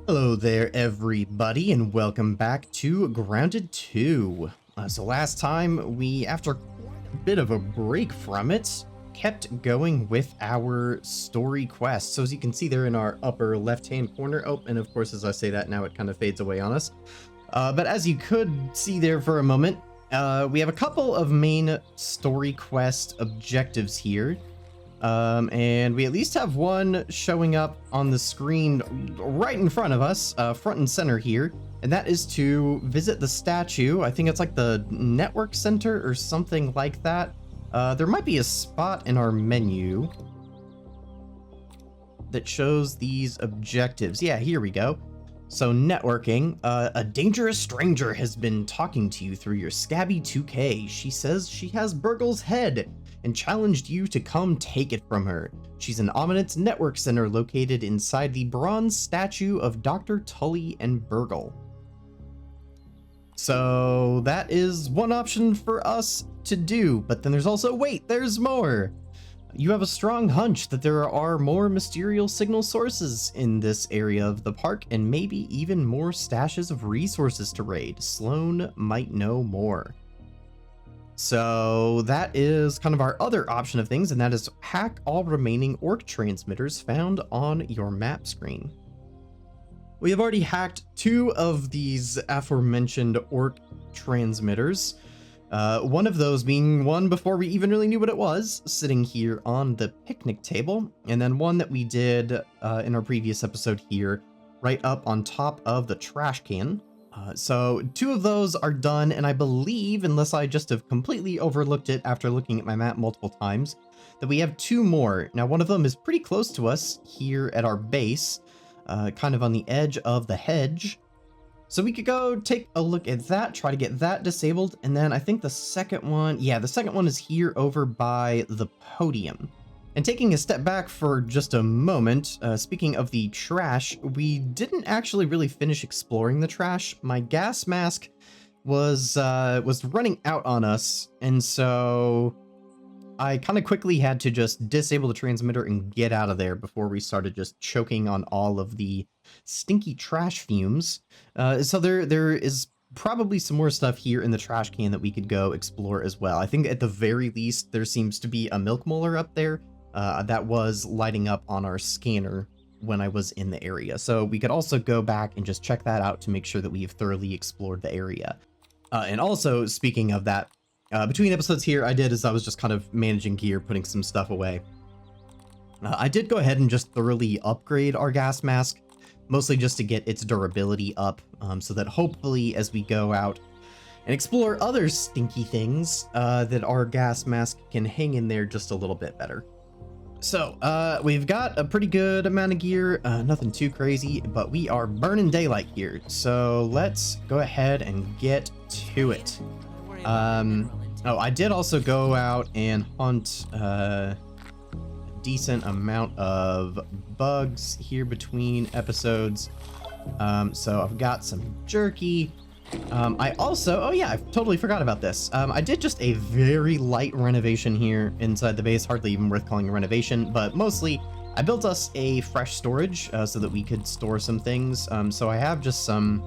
Hello there, everybody, and welcome back to Grounded 2. So last time, after quite a bit of a break from it, kept going with our story quest. So as you can see there in our upper left-hand corner, oh, and of course as I say that now it kind of fades away on us. But as you could see there for a moment, we have a couple of main story quest objectives here. And we at least have one showing up on the screen right in front of us, front and center here, and that is to visit the statue. I think it's like the network center or something like that. There might be a spot in our menu that shows these objectives. Yeah, here we go. So networking, a dangerous stranger has been talking to you through your Scabby 2K. She says she has Burgle's head and challenged you to come take it from her. She's an ominous network center located inside the bronze statue of Dr. Tully and Burgle. So that is one option for us to do, but then there's also, wait, there's more. You have a strong hunch that there are more mysterious signal sources in this area of the park and maybe even more stashes of resources to raid. Sloan might know more. So that is kind of our other option of things, and that is hack all remaining orc transmitters found on your map screen. We have already hacked 2 of these aforementioned orc transmitters. One of those being one before we even really knew what it was, sitting here on the picnic table, and then one that we did in our previous episode here, right up on top of the trash can. So 2 of those are done, and I believe, unless I just have completely overlooked it after looking at my map multiple times, that we have 2 more. Now, one of them is pretty close to us here at our base, kind of on the edge of the hedge. So we could go take a look at that, try to get that disabled, and then I think the second one, yeah, the second one is here over by the podium. And taking a step back for just a moment, speaking of the trash, we didn't actually really finish exploring the trash. My gas mask was running out on us, and so I kind of quickly had to just disable the transmitter and get out of there before we started just choking on all of the stinky trash fumes. So there is probably some more stuff here in the trash can that we could go explore as well. I think at the very least there seems to be a milk molar up there. That was lighting up on our scanner when I was in the area. So we could also go back and just check that out to make sure that we have thoroughly explored the area. And also, speaking of that, between episodes here, I was just kind of managing gear, putting some stuff away. I did go ahead and just thoroughly upgrade our gas mask, mostly just to get its durability up, so that hopefully as we go out and explore other stinky things, that our gas mask can hang in there just a little bit better. So, we've got a pretty good amount of gear, nothing too crazy, but we are burning daylight here. So let's go ahead and get to it. Oh, I did also go out and hunt a decent amount of bugs here between episodes. So I've got some jerky. I also, oh yeah, I totally forgot about this. I did just a very light renovation here inside the base, hardly even worth calling a renovation, but mostly I built us a fresh storage so that we could store some things. So I have just some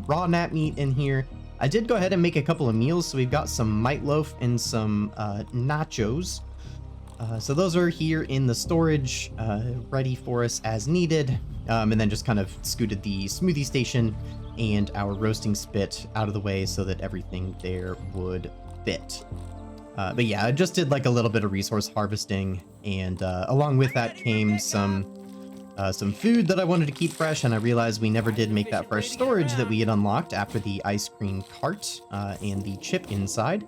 raw gnat meat in here. I did go ahead and make a couple of meals, so we've got some mite loaf and some nachos. So those are here in the storage, ready for us as needed, and then just kind of scooted the smoothie station and our roasting spit out of the way so that everything there would fit. But yeah, I just did like a little bit of resource harvesting, and along with that came some food that I wanted to keep fresh, and I realized we never did make that fresh storage that we had unlocked after the ice cream cart and the chip inside.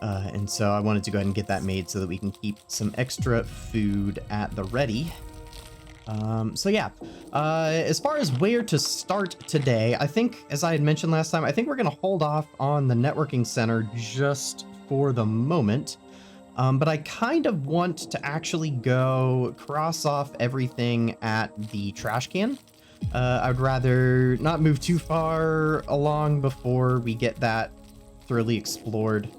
And so I wanted to go ahead and get that made so that we can keep some extra food at the ready. So yeah, as far as where to start today, I think, as I had mentioned last time, I think we're going to hold off on the networking center just for the moment. But I kind of want to actually go cross off everything at the trash can. I'd rather not move too far along before we get that thoroughly explored.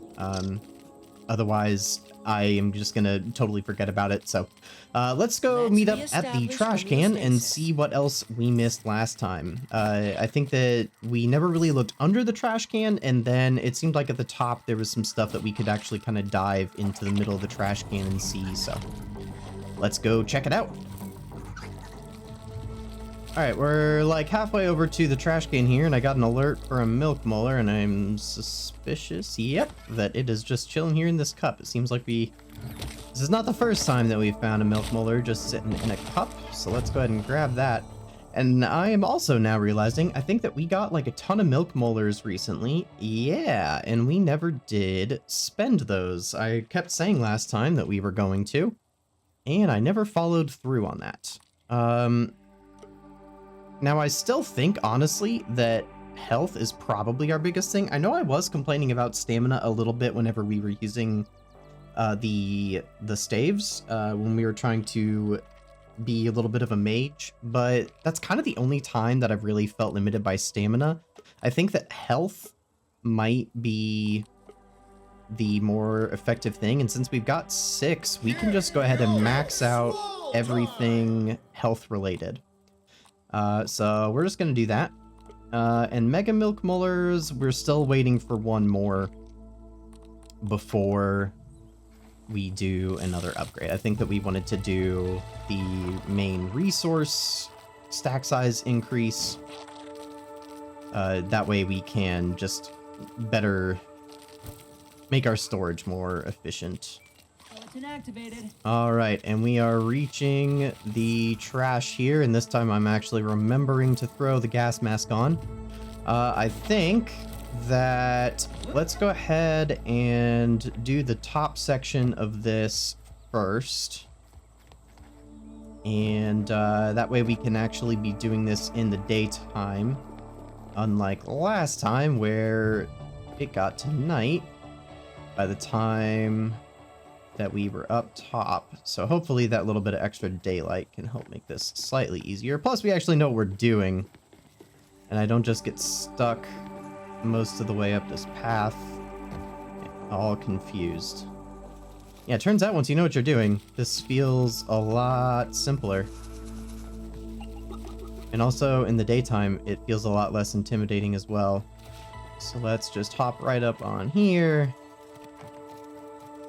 Otherwise, I am just gonna totally forget about it. So let's go meet up at the trash can and see what else we missed last time. I think that we never really looked under the trash can, and then it seemed like at the top there was some stuff that we could actually kind of dive into the middle of the trash can and see. So let's go check it out. Alright, we're like halfway over to the trash can here, and I got an alert for a milk molar, and I'm suspicious, yep, that it is just chilling here in this cup. It seems like this is not the first time that we've found a milk molar just sitting in a cup, so let's go ahead and grab that. And I am also now realizing, I think that we got like a ton of milk molars recently. Yeah, and we never did spend those. I kept saying last time that we were going to, and I never followed through on that. Now, I still think, honestly, that health is probably our biggest thing. I know I was complaining about stamina a little bit whenever we were using the staves, when we were trying to be a little bit of a mage, but that's kind of the only time that I've really felt limited by stamina. I think that health might be the more effective thing, and since we've got 6, we can just go ahead and max out everything health related. So we're just gonna do that. And Mega Milk Molars, we're still waiting for one more before we do another upgrade. I think that we wanted to do the main resource stack size increase. That way we can just better make our storage more efficient. Inactivated. All right, and we are reaching the trash here, and this time I'm actually remembering to throw the gas mask on. I think that let's go ahead and do the top section of this first. And that way we can actually be doing this in the daytime, unlike last time where it got to night by the time that we were up top. So hopefully that little bit of extra daylight can help make this slightly easier. Plus we actually know what we're doing, and I don't just get stuck most of the way up this path all confused. Yeah, it turns out once you know what you're doing, this feels a lot simpler. And also in the daytime, it feels a lot less intimidating as well. So let's just hop right up on here.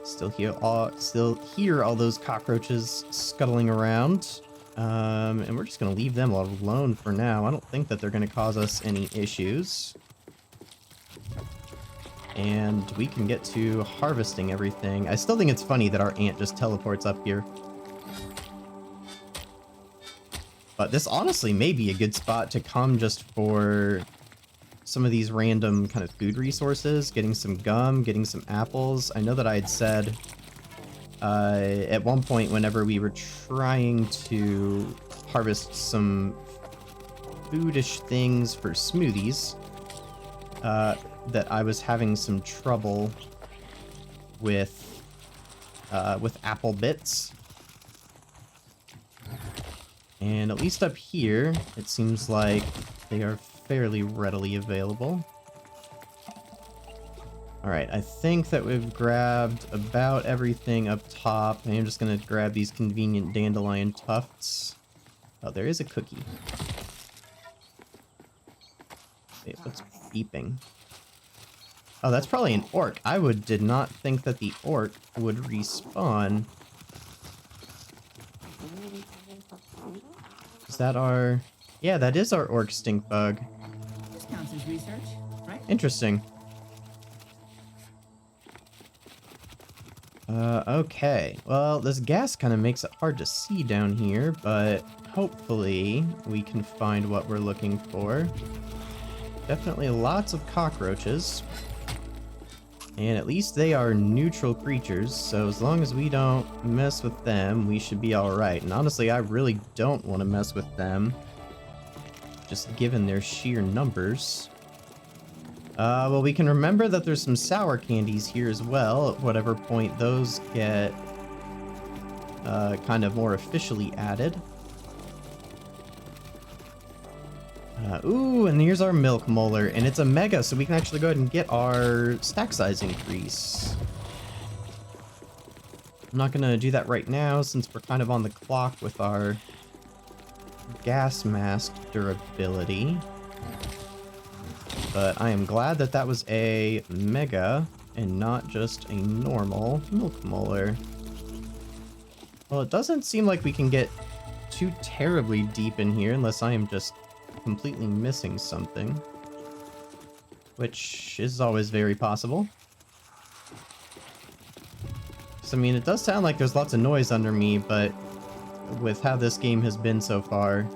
Still hear all those cockroaches scuttling around. And we're just gonna leave them alone for now. I don't think that they're gonna cause us any issues. And we can get to harvesting everything. I still think it's funny that our ant just teleports up here. But this honestly may be a good spot to come just for some of these random kind of food resources, getting some gum, getting some apples. I know that I had said at one point whenever we were trying to harvest some foodish things for smoothies, that I was having some trouble with apple bits. And at least up here, it seems like they are fairly readily available. Alright, I think that we've grabbed about everything up top. And I'm just gonna grab these convenient dandelion tufts. Oh, there is a cookie. Wait, what's beeping? Oh, that's probably an orc. Did not think that the orc would respawn. Is that our... Yeah, that is our orc stink bug. This counts as research, right? Interesting. Okay. Well, this gas kind of makes it hard to see down here, but hopefully we can find what we're looking for. Definitely lots of cockroaches. And at least they are neutral creatures, so as long as we don't mess with them, we should be alright. And honestly, I really don't want to mess with them, just given their sheer numbers. Well, we can remember that there's some sour candies here as well, at whatever point those get kind of more officially added. Ooh, and here's our milk molar, and it's a mega, so we can actually go ahead and get our stack size increase. I'm not gonna do that right now since we're kind of on the clock with our gas mask durability. But I am glad that that was a mega and not just a normal milk molar. Well, it doesn't seem like we can get too terribly deep in here unless I am just completely missing something, which is always very possible. So, I mean, it does sound like there's lots of noise under me, but with how this game has been so far,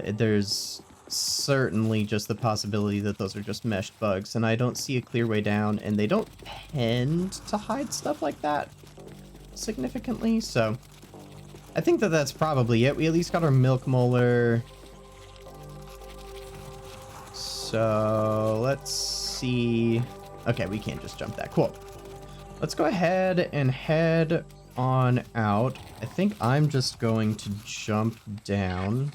there's certainly just the possibility that those are just meshed bugs, and I don't see a clear way down, and they don't tend to hide stuff like that significantly, so I think that that's probably it. We at least got our milk molar. So let's see. Okay, we can't just jump that. Cool. Let's go ahead and head on out. I think I'm just going to jump down.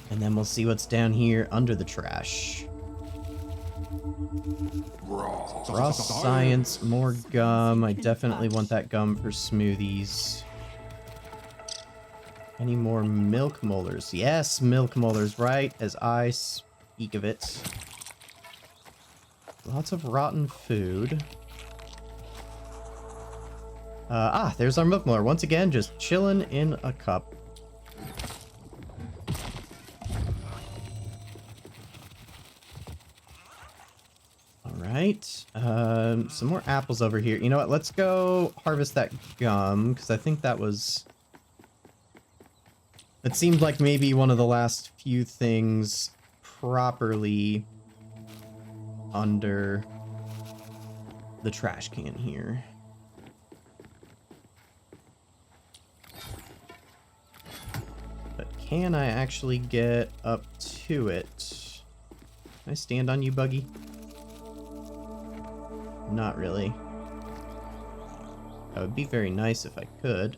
And then we'll see what's down here under the trash. Raw science, more gum. I definitely want that gum for smoothies. Any more milk molars? Yes, milk molars, right as I speak of it. Lots of rotten food. There's our milk molar. Once again, just chilling in a cup. Alright. Some more apples over here. You know what? Let's go harvest that gum, because I think that was... It seemed like maybe one of the last few things properly under the trash can here. But can I actually get up to it? Can I stand on you, Buggy? Not really. That would be very nice if I could.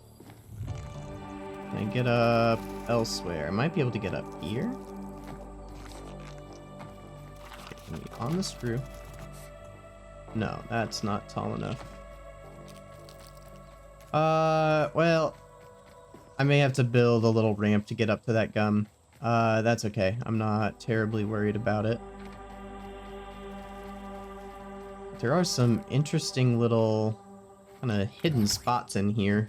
Can I get up elsewhere? I might be able to get up here. Okay, on the screw. No, that's not tall enough. Well, I may have to build a little ramp to get up to that gum. That's okay. I'm not terribly worried about it. There are some interesting little kind of hidden spots in here.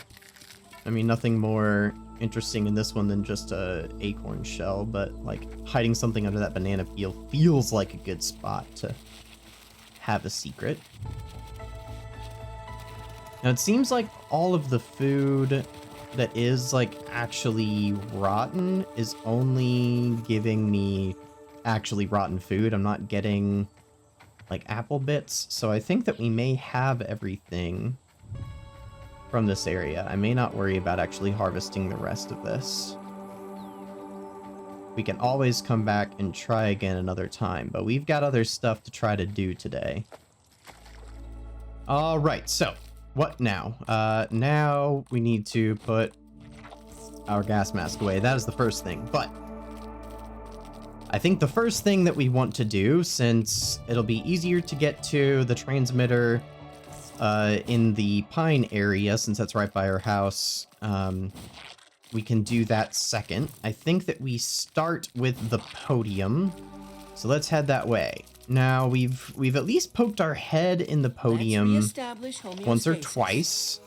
I mean, nothing more interesting in this one than just a acorn shell, but like hiding something under that banana peel feels like a good spot to have a secret. Now it seems like all of the food that is like actually rotten is only giving me actually rotten food. I'm not getting like apple bits, so I think that we may have everything from this area. I may not worry about actually harvesting the rest of this. We can always come back and try again another time, but we've got other stuff to try to do today. All right, so what now? Now we need to put our gas mask away. That is the first thing, but I think the first thing that we want to do, since it'll be easier to get to the transmitter in the pine area, since that's right by our house, we can do that second. I think that we start with the podium, so let's head that way. Now we've at least poked our head in the podium once or twice,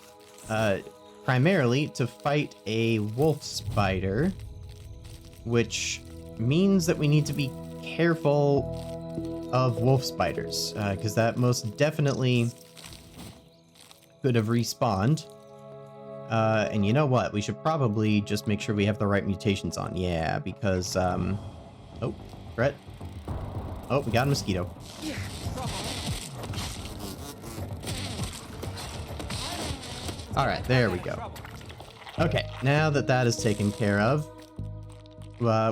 primarily to fight a wolf spider, which means that we need to be careful of wolf spiders, because that most definitely could have respawned. And you know what? We should probably just make sure we have the right mutations on. Yeah, because, oh, Brett. Oh, we got a mosquito. Alright, there we go. Okay, now that that is taken care of,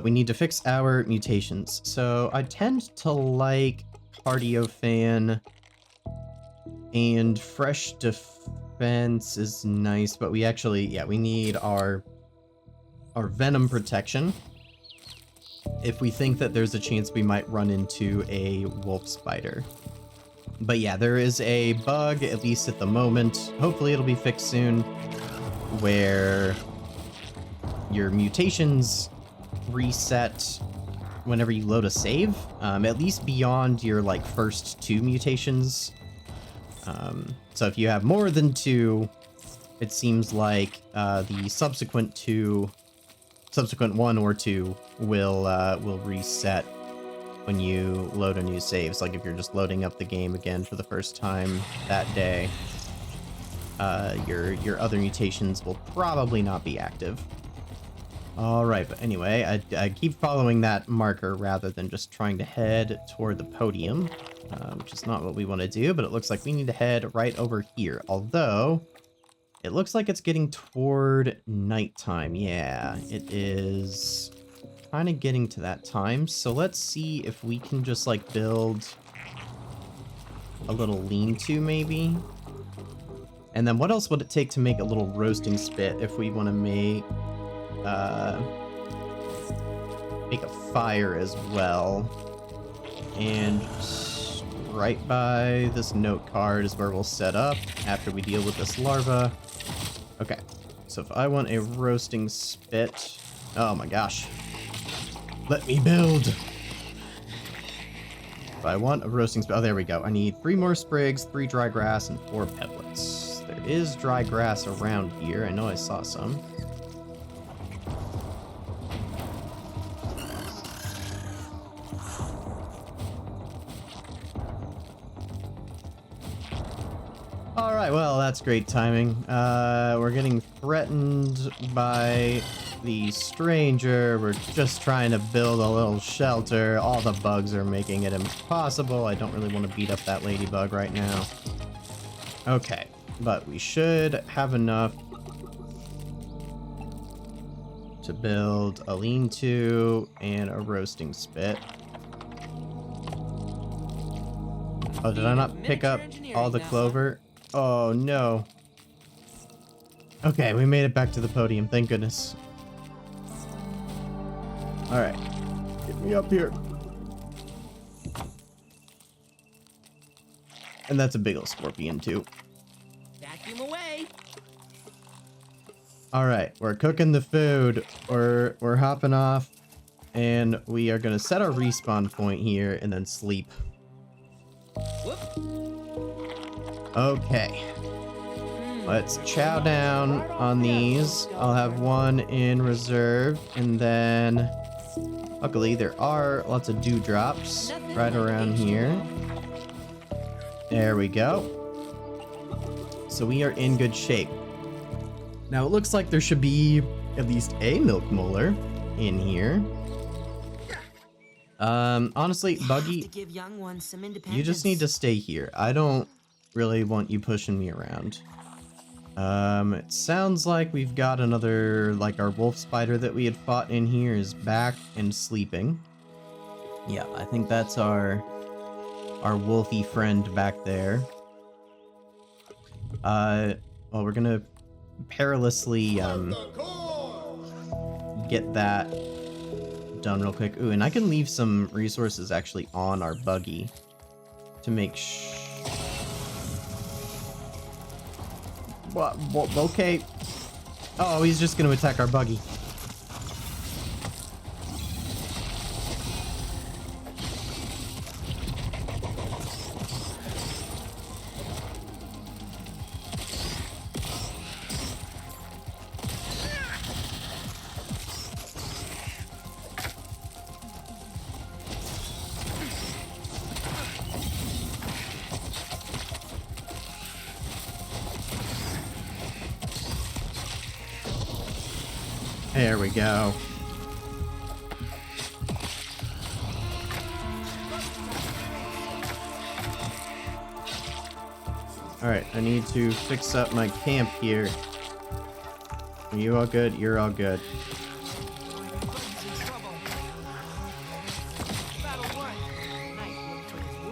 we need to fix our mutations. So I tend to like Cardio Fan and Fresh Defense is nice, but we actually, yeah, we need our Venom Protection. if we think that there's a chance we might run into a wolf spider. But yeah, there is a bug, at least at the moment. Hopefully it'll be fixed soon, where your mutations reset whenever you load a save, at least beyond your like first 2 mutations. So if you have more than 2, it seems like the subsequent 1 or 2 will reset when you load a new save. So like if you're just loading up the game again for the first time that day, your other mutations will probably not be active. All right, but anyway, I keep following that marker rather than just trying to head toward the podium, which is not what we want to do, but it looks like we need to head right over here. Although, it looks like it's getting toward nighttime. Yeah, it is kind of getting to that time. So let's see if we can just like build a little lean-to maybe. And then what else would it take to make a little roasting spit if we want to make a fire as well? And right by this note card is where we'll set up after we deal with this larva. Okay, so if I want a roasting spit, oh my gosh, let me build. If I want a roasting spit, oh there we go. I need 3 more sprigs, 3 dry grass, and 4 pebblets. There is dry grass around here. I know I saw some. Alright, well, that's great timing. We're getting threatened by the stranger. We're just trying to build a little shelter. All the bugs are making it impossible. I don't really want to beat up that ladybug right now. Okay, but we should have enough to build a lean-to and a roasting spit. Oh, did I not pick up all the clover? Oh, no. Okay, we made it back to the podium. Thank goodness. Alright. Get me up here. And that's a big old scorpion, too. Vacuum away. Alright, we're cooking the food. We're hopping off. And we are going to set our respawn point here and then sleep. Whoop. Okay. Let's chow down on these. I'll have 1 in reserve. And then, luckily, there are lots of dewdrops right around here. There we go. So we are in good shape. Now, it looks like there should be at least a milk molar in here. Honestly, Buggy, Give young ones some you just need to stay here. I don't really want you pushing me around. It sounds like we've got another, like our wolf spider that we had fought in here is back and sleeping. Yeah, I think that's our wolfy friend back there. Well, we're gonna perilously, get that done real quick. Ooh, and I can leave some resources actually on our buggy to make What? Okay. Oh, he's just gonna attack our buggy. There we go. Alright, I need to fix up my camp here. Are you all good? You're all good.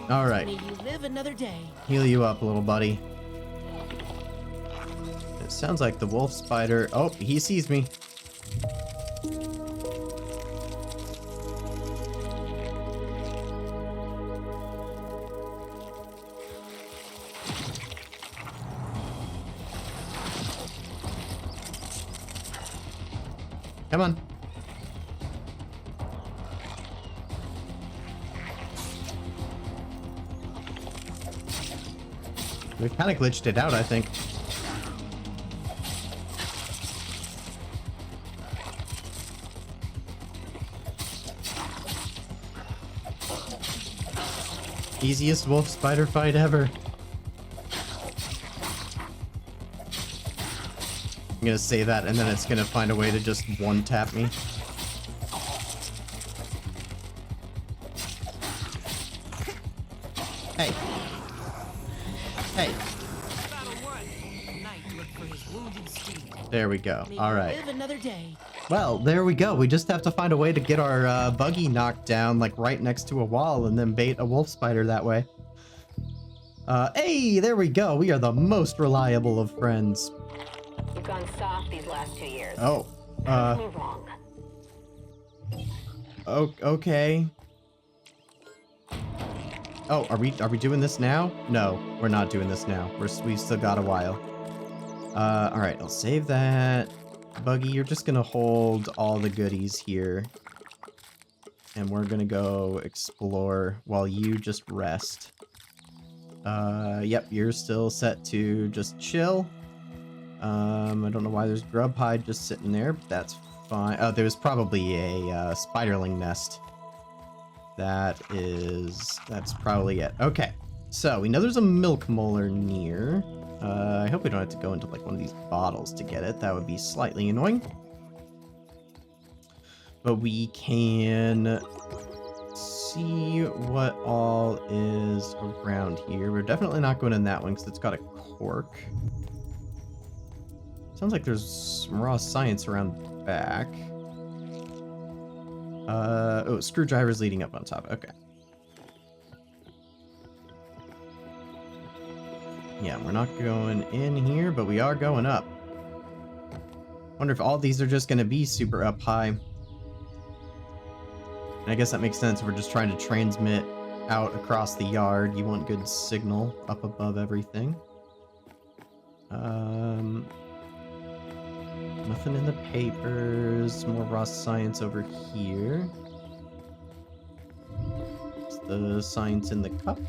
Alright. May you live another day. Heal you up, little buddy. It sounds like the wolf spider... Oh, he sees me. Come on. We kind of glitched it out, I think. Easiest wolf spider fight ever. I'm gonna say that and then it's gonna find a way to just one tap me. Hey. Hey. There we go. All right. Live another day. Well, there we go. We just have to find a way to get our buggy knocked down, like right next to a wall, and then bait a wolf spider that way. Hey, there we go. We are the most reliable of friends. You've gone soft these last 2 years. Oh, Prove me wrong. okay. Oh, are we doing this now? No, we're not doing this now. We've still got a while. All right, I'll save that. Buggy, you're just gonna hold all the goodies here. And we're gonna go explore while you just rest. Yep, you're still set to just chill. I don't know why there's grub hide just sitting there, but that's fine. Oh, there's probably a spiderling nest. That's probably it. Okay, so we know there's a milk molar near. I hope we don't have to go into like one of these bottles to get it. That would be slightly annoying. But we can see what all is around here. We're definitely not going in that one because it's got a cork. Sounds like there's some raw science around back. Oh, screwdriver's leading up on top. Okay. Yeah, we're not going in here, but we are going up. Wonder if all these are just going to be super up high. And I guess that makes sense. We're just trying to transmit out across the yard. You want good signal up above everything. Nothing in the papers. More raw science over here. It's the science in the cup.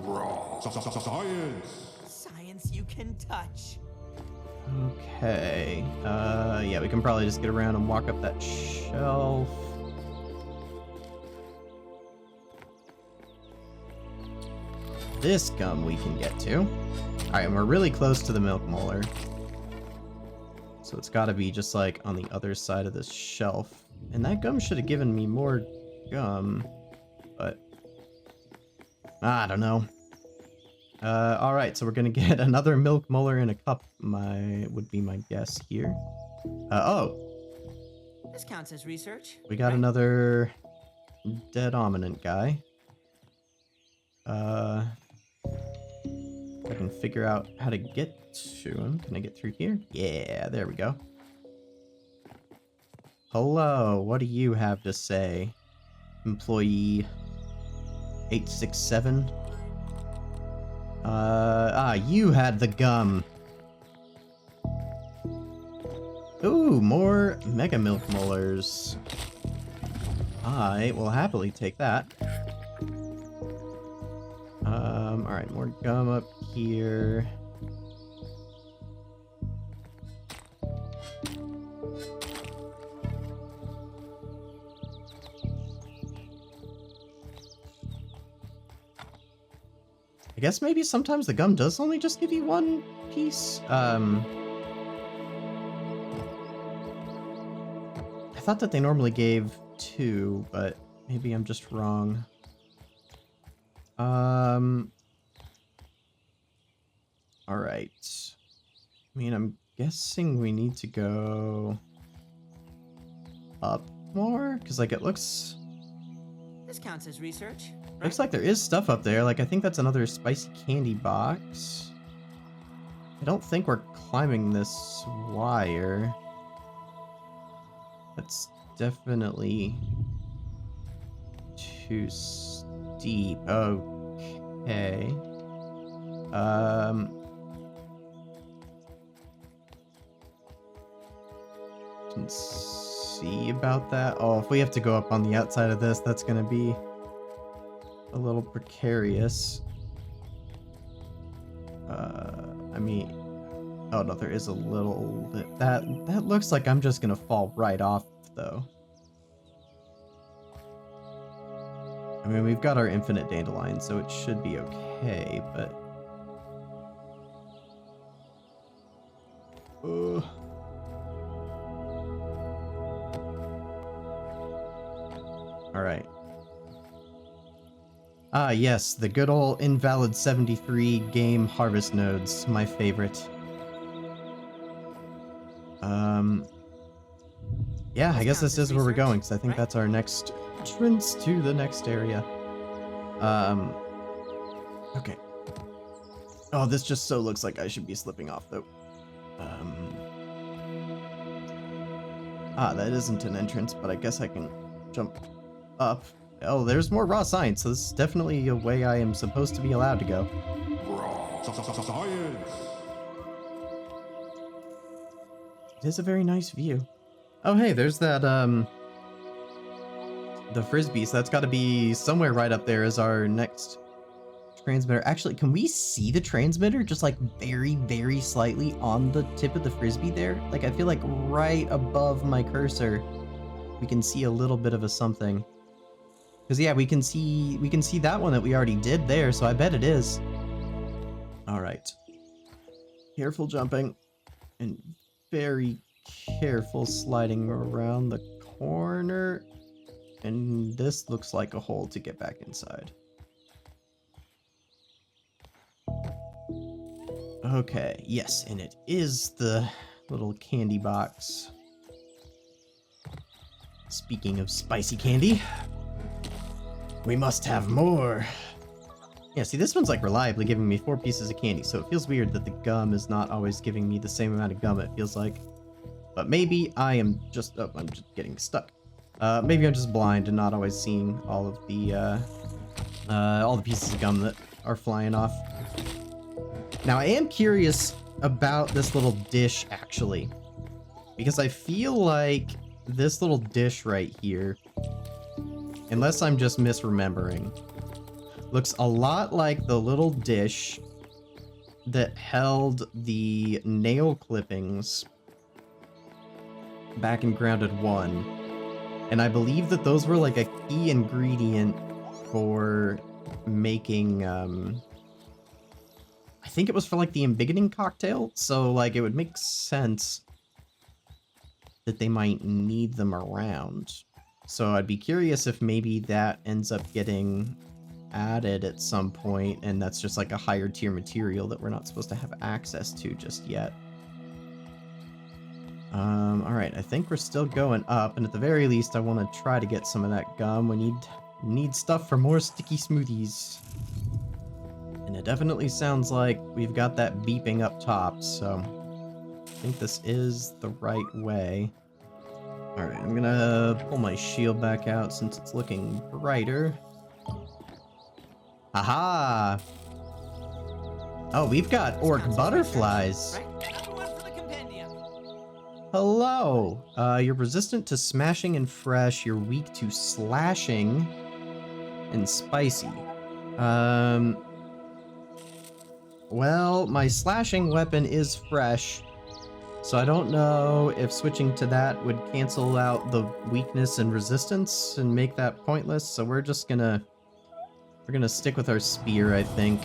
Raw science. Science you can touch. Okay. Yeah, we can probably just get around and walk up that shelf. This gum we can get to. Alright, and we're really close to the milk molar. So it's gotta be just like on the other side of this shelf. And that gum should have given me more gum. But I don't know. Alright, so we're gonna get another milk molar in a cup, would be my guess here. Oh! This counts as research. We got another dead ominent guy. I can figure out how to get to him. Can I get through here? Yeah, there we go. Hello, what do you have to say? Employee 867? You had the gum. Ooh, more mega milk molars. I will happily take that. Alright, more gum up here. I guess maybe sometimes the gum does only just give you one piece. I thought that they normally gave two, but maybe I'm just wrong. Alright. I mean, I'm guessing we need to go up more, because like it looks This counts as research. Right? like there is stuff up there. Like I think that's another spicy candy box. I don't think we're climbing this wire. That's definitely too steep. Okay. can see about that. Oh, if we have to go up on the outside of this, that's going to be a little precarious. I mean, oh no, there is a little bit. That looks like I'm just going to fall right off, though. I mean, we've got our infinite dandelion, so it should be okay, but... Alright. Ah, yes, the good old Invalid 73 game harvest nodes, my favorite. Yeah, I guess this is where we're going, because I think that's our next entrance to the next area. Okay. Oh, this just so looks like I should be slipping off, though. Ah, that isn't an entrance, but I guess I can jump up. Oh, there's more raw science, so this is definitely a way I am supposed to be allowed to go. Raw science. It is a very nice view. Oh, hey, there's that, the frisbee, so that's got to be somewhere right up there as our next transmitter. Actually, can we see the transmitter just like very, very slightly on the tip of the frisbee there? Like, I feel like right above my cursor, we can see a little bit of a something. Because yeah, we can see that one that we already did there, so I bet it is. All right. Careful jumping and very careful sliding around the corner. And this looks like a hole to get back inside. Okay, yes, and it is the little candy box. Speaking of spicy candy, we must have more. Yeah, see, this one's like reliably giving me 4 pieces of candy, so it feels weird that the gum is not always giving me the same amount of gum, it feels like. But maybe I am just, oh, I'm just getting stuck. Maybe I'm just blind and not always seeing all of the pieces of gum that are flying off. Now, I am curious about this little dish, actually, because I feel like this little dish right here, unless I'm just misremembering, looks a lot like the little dish that held the nail clippings back in Grounded 1. And I believe that those were like a key ingredient for making, I think it was for like the embiggening cocktail. So like it would make sense that they might need them around. So I'd be curious if maybe that ends up getting added at some point, and that's just like a higher tier material that we're not supposed to have access to just yet. Alright, I think we're still going up, and at the very least I want to try to get some of that gum. We need stuff for more sticky smoothies. And it definitely sounds like we've got that beeping up top, so I think this is the right way. Alright, I'm gonna pull my shield back out since it's looking brighter. Aha! Oh, we've got orc butterflies. Hello! You're resistant to smashing and fresh, you're weak to slashing and spicy. Well, my slashing weapon is fresh, so I don't know if switching to that would cancel out the weakness and resistance and make that pointless, so we're just gonna... We're gonna stick with our spear, I think.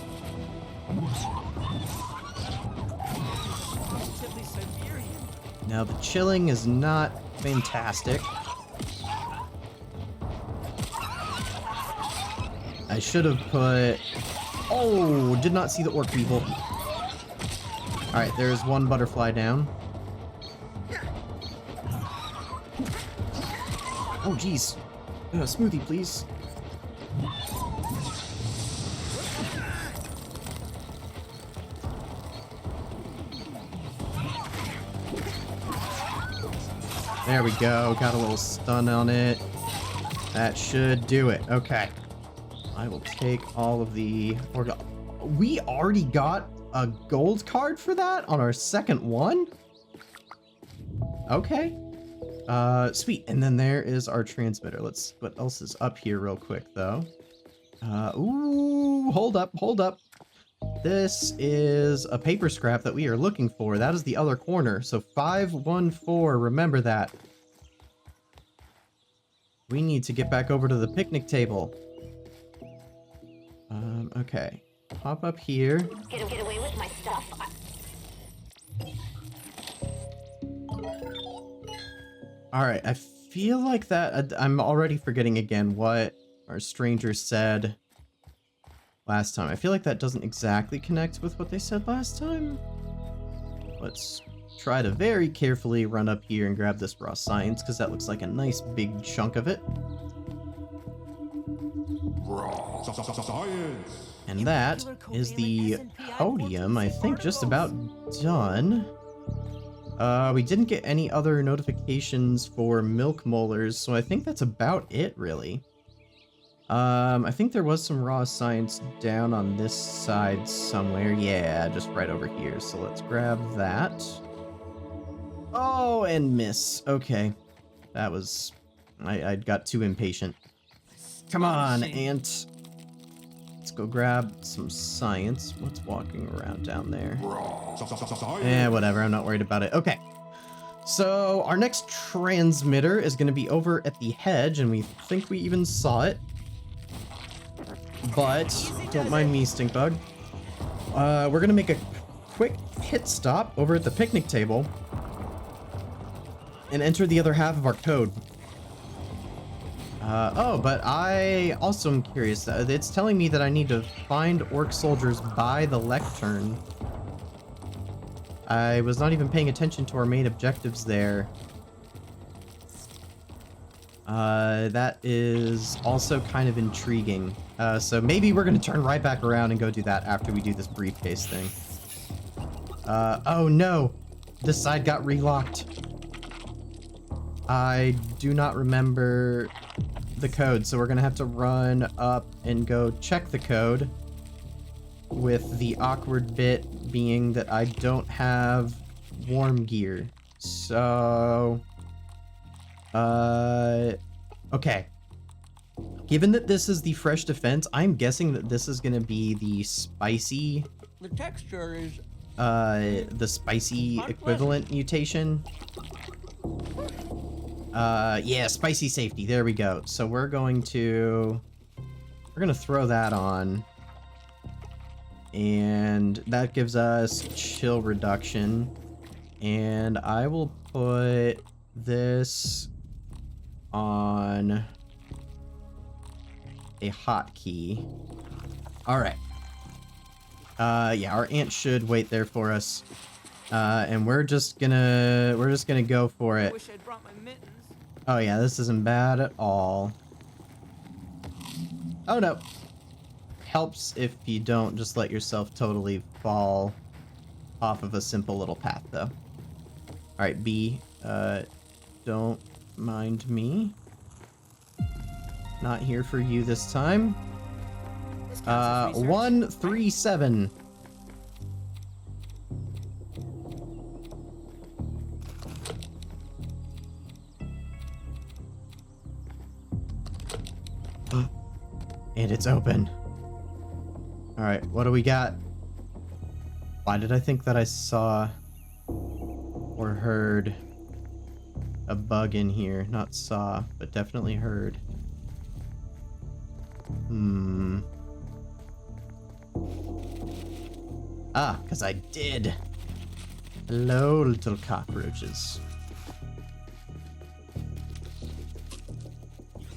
Now, the chilling is not fantastic. I should have put... Oh, did not see the orc people. Alright, there's one butterfly down. Oh, jeez. Smoothie, please. There we go. Got a little stun on it. That should do it. Okay. I will take all of the... We already got a gold card for that on our second one? Okay. Sweet. And then there is our transmitter. What else is up here real quick, though? Ooh, hold up. This is a paper scrap that we are looking for. That is the other corner. So 514, remember that. We need to get back over to the picnic table. Okay. Hop up here. Get away with my stuff. Alright, I feel like that... I'm already forgetting again what our stranger said last time. I feel like that doesn't exactly connect with what they said last time. Let's try to very carefully run up here and grab this raw science, because that looks like a nice big chunk of it. Raw science. And that is the podium, I think, just about done. We didn't get any other notifications for milk molars, so I think that's about it, really. I think there was some raw science down on this side somewhere. Yeah, just right over here. So let's grab that. Oh, and miss. Okay. That was... I got too impatient. Come on, ant. Let's go grab some science. What's walking around down there? Raw science. Eh, whatever. I'm not worried about it. Okay. So our next transmitter is going to be over at the hedge, and we think we even saw it. But don't mind me, Stinkbug. We're going to make a quick pit stop over at the picnic table and enter the other half of our code. Oh, but I also am curious. It's telling me that I need to find orc soldiers by the lectern. I was not even paying attention to our main objectives there. That is also kind of intriguing. So maybe we're going to turn right back around and go do that after we do this briefcase thing. Oh no! This side got relocked. I do not remember the code, so we're going to have to run up and go check the code. With the awkward bit being that I don't have warm gear. So... okay. Given that this is the fresh defense, I'm guessing that this is gonna be the spicy... The texture is... the spicy equivalent mutation. Yeah, spicy safety. There we go. So we're gonna throw that on. And that gives us chill reduction. And I will put this on a hotkey. All right. Yeah, our ant should wait there for us. And we're just gonna go for it. Wish I'd brought my mittens. Oh yeah, this isn't bad at all. Oh no. Helps if you don't just let yourself totally fall off of a simple little path, though. Alright, B. Don't mind me. Not here for you this time. 137. And it's open. Alright, what do we got? Why did I think that I saw or heard a bug in here? Not saw, but definitely heard. Ah, because I did. Hello, little cockroaches.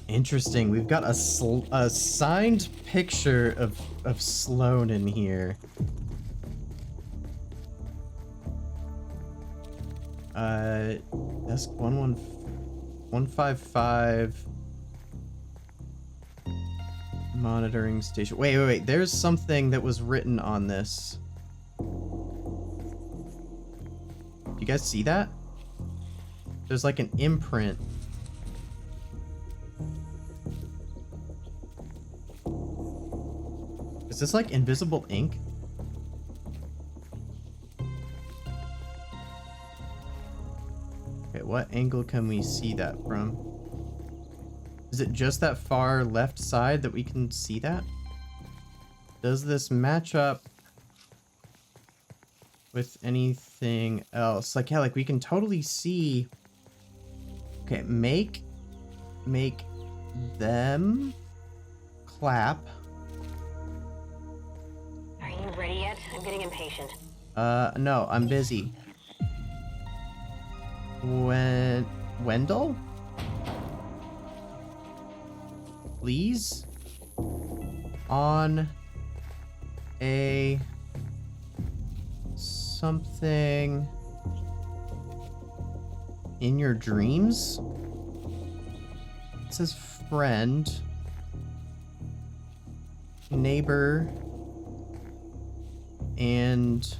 Interesting. We've got a signed picture of Sloan in here. Desk 155. Monitoring station. Wait. There's something that was written on this. Do you guys see that? There's like an imprint. Is this like invisible ink? Okay, what angle can we see that from? Is it just that far left side that we can see that? Does this match up with anything else? Like, yeah, like we can totally see. Okay, make them clap. Are you ready yet? I'm getting impatient. No, I'm busy. Wendell? Please? On a something in your dreams? It says friend, neighbor, and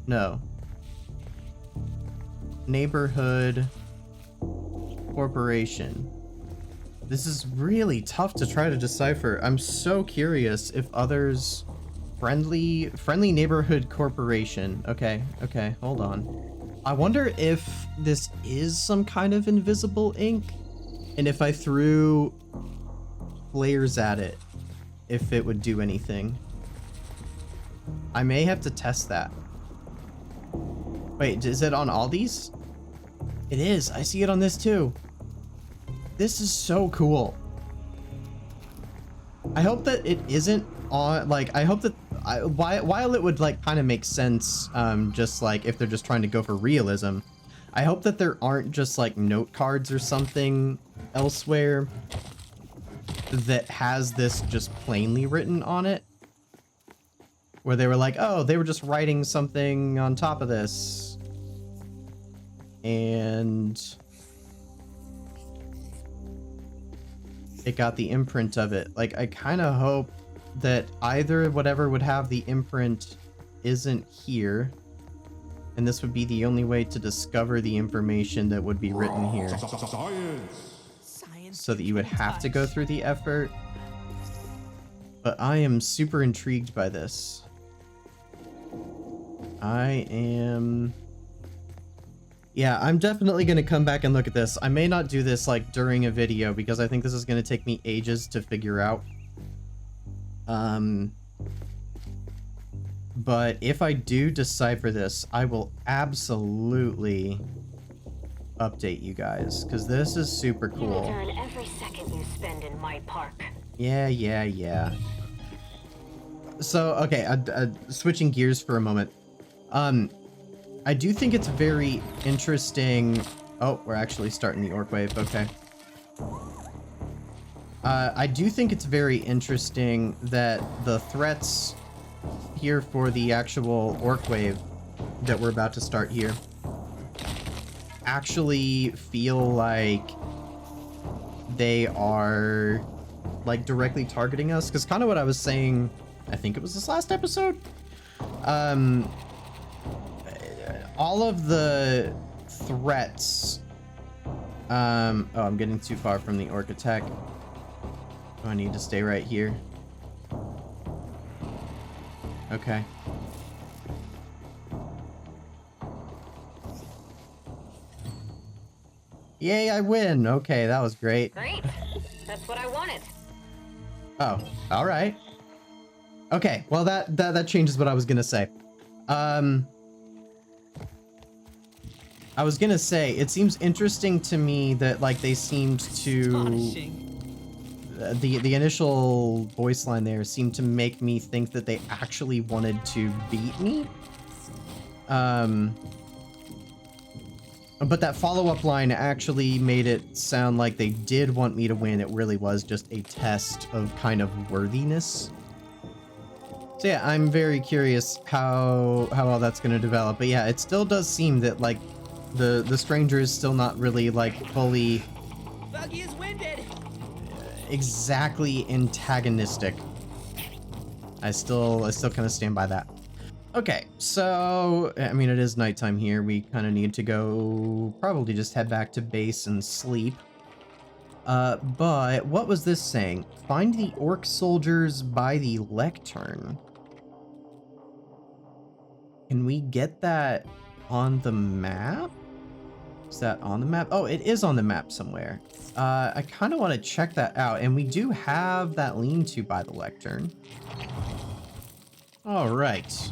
no. Neighborhood corporation. This is really tough to try to decipher. I'm so curious if others... Friendly neighborhood corporation. Okay, hold on. I wonder if this is some kind of invisible ink, and if I threw flares at it, if it would do anything. I may have to test that. Wait, is it on all these? It is. I see it on this too. This is so cool. I hope that it isn't on, like, I hope that while it would like kind of make sense, just like if they're just trying to go for realism, I hope that there aren't just like note cards or something elsewhere that has this just plainly written on it, where they were like, oh, they were just writing something on top of this, and it got the imprint of it. Like, I kind of hope that either whatever would have the imprint isn't here, and this would be the only way to discover the information that would be written here, so that you would have to go through the effort. But I am super intrigued by this. Yeah, I'm definitely going to come back and look at this. I may not do this like during a video because I think this is going to take me ages to figure out. But if I do decipher this, I will absolutely update you guys, because this is super You cool. return every second you spend in my park. Yeah. So, okay, switching gears for a moment. I do think it's very interesting. Oh, we're actually starting the orc wave. Okay. I do think it's very interesting that the threats here for the actual orc wave that we're about to start here actually feel like they are like directly targeting us, because kind of what I was saying, I think it was this last episode, all of the threats, oh, I'm getting too far from the orc attack. Oh, I need to stay right here. Okay. Yay, I win. Okay, that was great. Great. That's what I wanted. Oh, all right. Okay, well that changes what I was gonna say. I was gonna say, it seems interesting to me that like they seemed to the initial voice line there seemed to make me think that they actually wanted to beat me. But that follow-up line actually made it sound like they did want me to win. It really was just a test of kind of worthiness. So yeah, I'm very curious how all that's going to develop. But yeah, it still does seem that like the stranger is still not really like fully Buggy is winded. exactly antagonistic. I still kind of stand by that. Okay, so I mean, it is nighttime here. We kind of need to go probably just head back to base and sleep. But what was this saying? Find the orc soldiers by the lectern. Can we get that on the map? Is that on the map? Oh, it is on the map somewhere. I kind of want to check that out. And we do have that lean-to by the lectern. All right.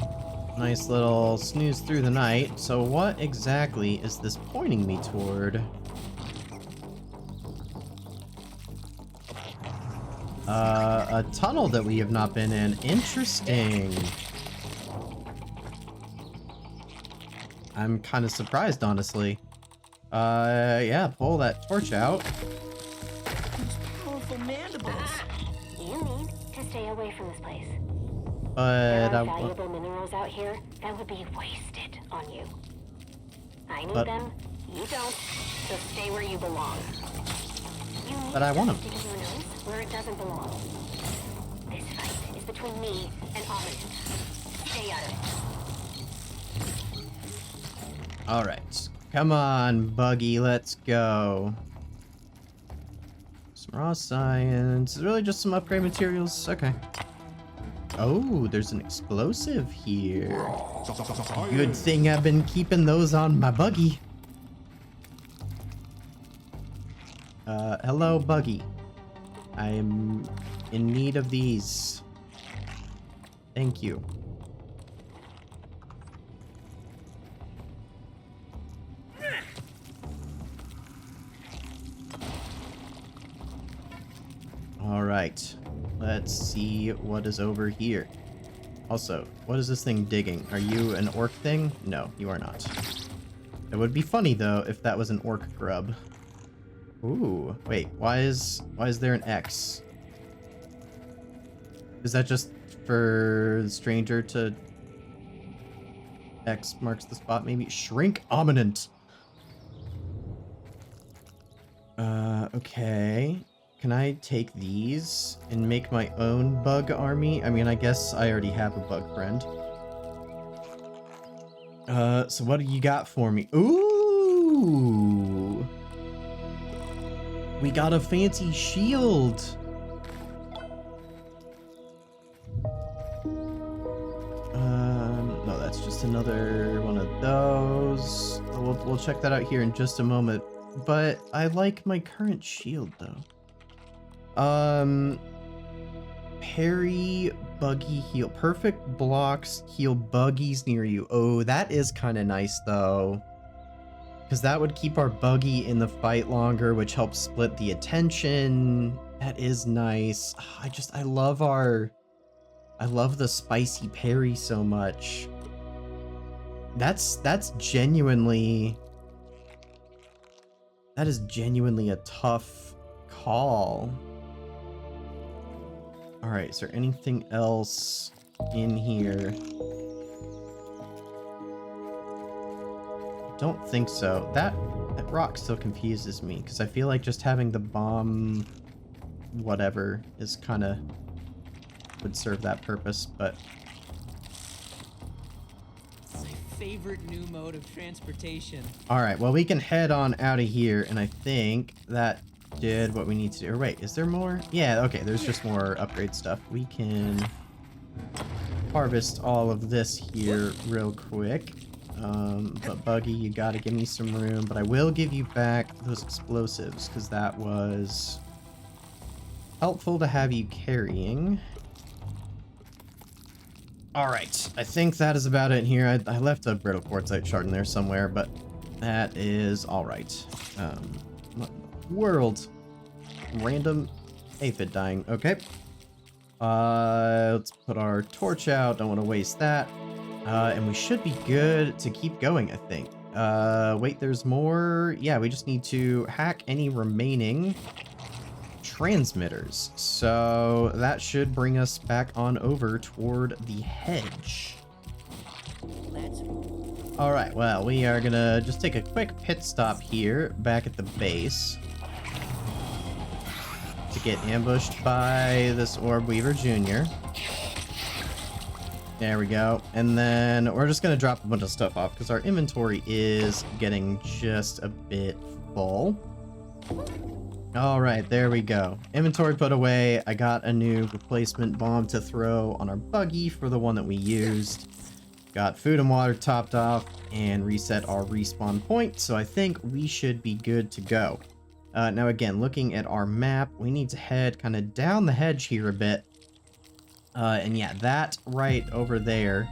Nice little snooze through the night. So what exactly is this pointing me toward? A tunnel that we have not been in. Interesting. I'm kind of surprised, honestly. Yeah, pull that torch out. Powerful mandibles. You need to stay away from this place. But There are valuable minerals out here that would be wasted on you. I need them, you don't, so stay where you belong. You need But I want 'em. to stick your nose where it doesn't belong. This fight is between me and Ominous. Stay out of it. all right. Come on, Buggy, let's go. Some raw science. Really just some upgrade materials. Okay. Oh, there's an explosive here. Good thing I've been keeping those on my buggy. Hello, Buggy. I'm in need of these. Thank you. All right, let's see what is over here. Also, what is this thing digging? Are you an orc thing? No, you are not. It would be funny though if that was an orc grub. Ooh, wait, why is there an X? Is that just for the stranger to X marks the spot maybe? Shrink Ominent. Okay. Can I take these and make my own bug army? I mean, I guess I already have a bug friend. So what do you got for me? Ooh! We got a fancy shield! No, that's just another one of those. We'll check that out here in just a moment. But I like my current shield, though. Parry, buggy, heal. Perfect blocks, heal buggies near you. Oh, that is kind of nice, though. Because that would keep our buggy in the fight longer, which helps split the attention. That is nice. I love the spicy parry so much. That is genuinely a tough call. All right, is there anything else in here? I don't think so. That rock still confuses me because I feel like just having the bomb whatever is kind of would serve that purpose, but My favorite new mode of transportation. all right, well, we can head on out of here, and I think that did what we need to do. Or wait, is there more? Yeah, okay, there's just more upgrade stuff. We can harvest all of this here real quick. But Buggy, you gotta give me some room, but I will give you back those explosives because that was helpful to have you carrying. All right, I think that is about it in here. I left a brittle quartzite shard in there somewhere, but that is all right. World. Random aphid dying. Okay. Let's put our torch out. Don't want to waste that. And we should be good to keep going, I think. Wait, there's more. Yeah, we just need to hack any remaining transmitters. So that should bring us back on over toward the hedge. Let's All right, well, we are gonna just take a quick pit stop here back at the base to get ambushed by this Orb Weaver Jr. There we go. And then we're just gonna drop a bunch of stuff off because our inventory is getting just a bit full. All right, there we go. Inventory put away. I got a new replacement bomb to throw on our buggy for the one that we used. Got food and water topped off and reset our respawn point, so I think we should be good to go. Now again, looking at our map, we need to head kind of down the hedge here a bit. And yeah, that right over there,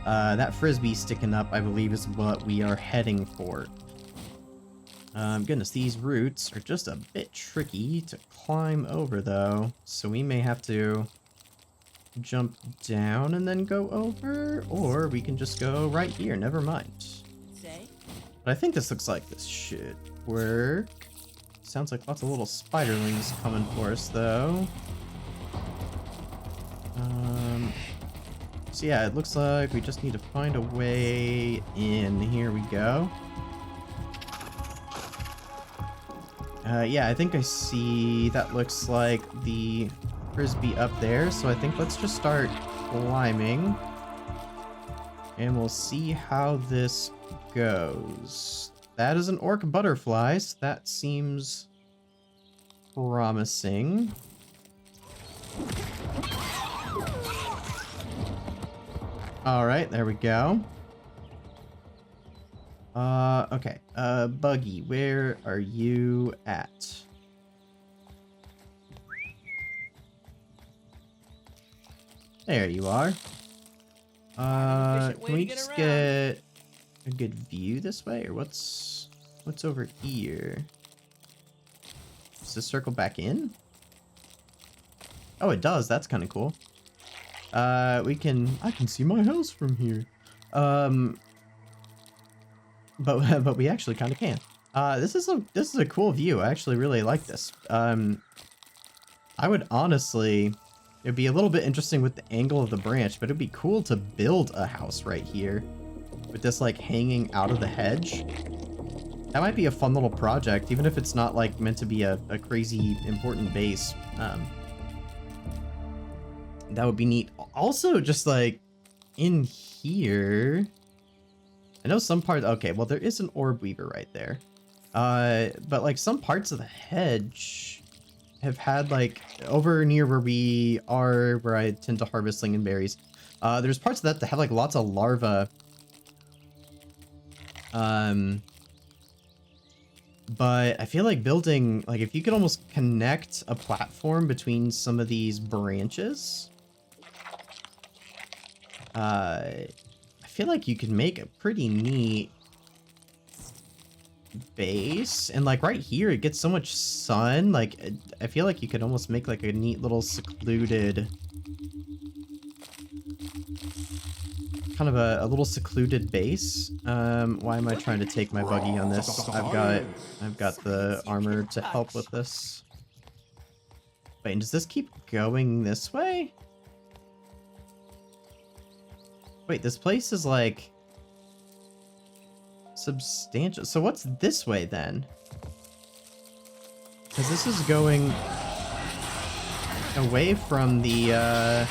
that frisbee sticking up, I believe is what we are heading for. Goodness, these roots are just a bit tricky to climb over though, so we may have to jump down and then go over, or we can just go right here, never mind. Say? But I think this looks like this should work. Sounds like lots of little spiderlings coming for us though. So yeah, it looks like we just need to find a way in. Here we go. Yeah, I think I see that looks like the frisbee up there, so I think let's just start climbing and we'll see how this goes. That is an orc butterfly, so that seems promising. Alright, there we go. Okay. Buggy, where are you at? There you are. Can we just get a good view this way, or what's over here? Does this circle back in? Oh, it does. That's kind of cool. I can see my house from here. But we actually kind of can. This is a cool view. I actually really like this. I would honestly, it'd be a little bit interesting with the angle of the branch, but it'd be cool to build a house right here with this like hanging out of the hedge. That might be a fun little project, even if it's not like meant to be a crazy important base. That would be neat. Also, just like in here, I know some parts. Okay, well there is an orb weaver right there, but like some parts of the hedge have had like over near where we are, where I tend to harvest lingonberries. There's parts of that have like lots of larvae. But I feel like building, like if you could almost connect a platform between some of these branches, I feel like you could make a pretty neat base. And like right here, it gets so much sun. Like I feel like you could almost make like a neat little secluded, kind of a little secluded base. Why am I trying to take my buggy on this? I've got the armor to help with this. Wait, and does this keep going this way? Wait, this place is like substantial. So what's this way then? Because this is going away from the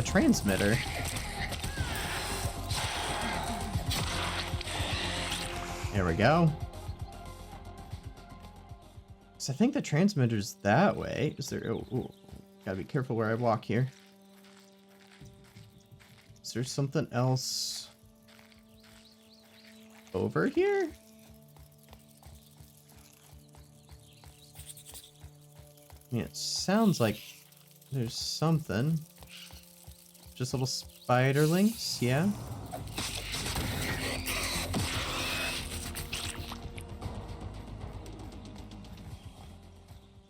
transmitter. There we go. So I think the transmitter's that way. Is there? Oh, gotta be careful where I walk here. Is there something else over here? I mean, it sounds like there's something. Just little spiderlings, yeah.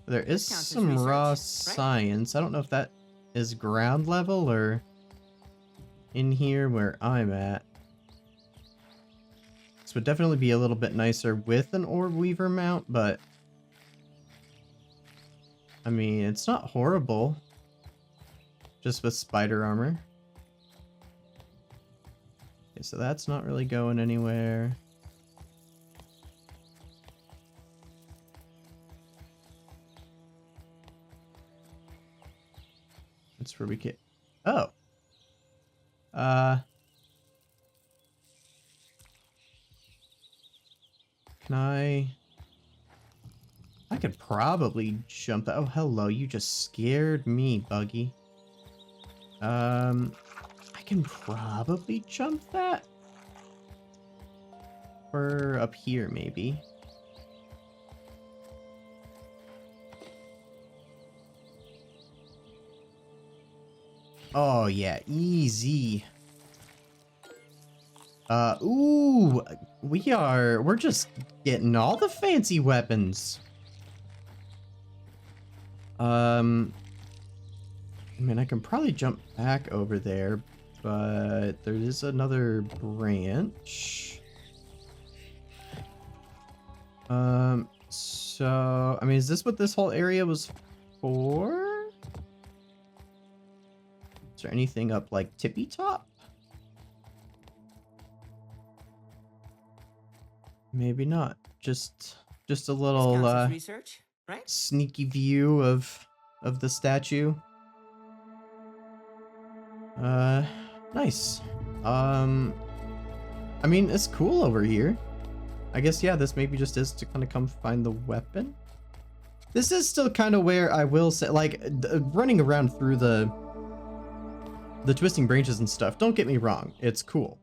There is some raw science. I don't know if that is ground level or in here where I'm at. This would definitely be a little bit nicer with an orb weaver mount, but I mean, it's not horrible. Just with spider armor. Okay, so that's not really going anywhere. That's where we get. Oh. Can I could probably jump that. Oh, hello. You just scared me, Buggy. I can probably jump that. Or up here, maybe. Oh, yeah, easy. Ooh, we're just getting all the fancy weapons. I mean, I can probably jump back over there, but there is another branch. So, I mean, is this what this whole area was for? Is there anything up, like, tippy top? Maybe not. Just a little, research, right? sneaky view of the statue. Nice. I mean, it's cool over here. I guess, yeah, this maybe just is to kind of come find the weapon. This is still kind of where I will say, like, running around through the twisting branches and stuff, don't get me wrong, it's cool.